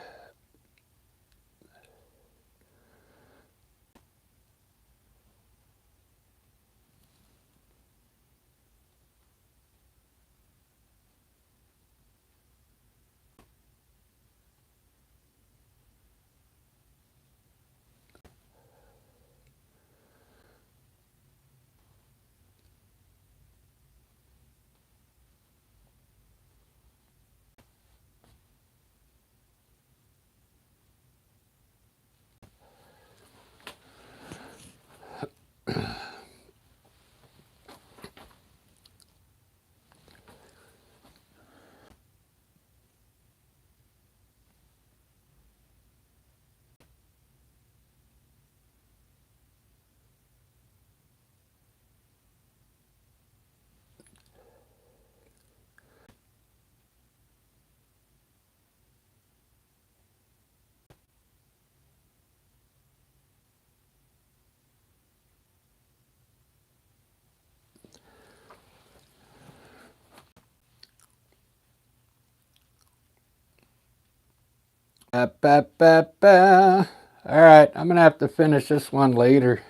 Ba, ba, ba. All right, I'm going to have to finish this one later.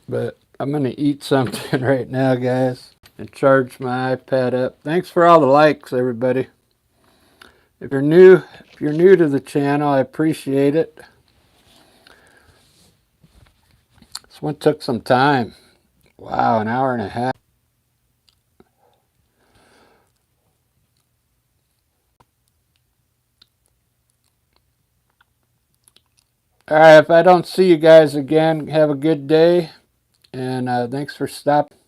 But I'm going to eat something right now, guys, and charge my iPad up. Thanks for all the likes, everybody. If you're new to the channel, I appreciate it. This one took some time. Wow, an hour and a half. All right, if I don't see you guys again, have a good day. And thanks for stopping.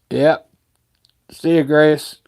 Yep. See you, Grace.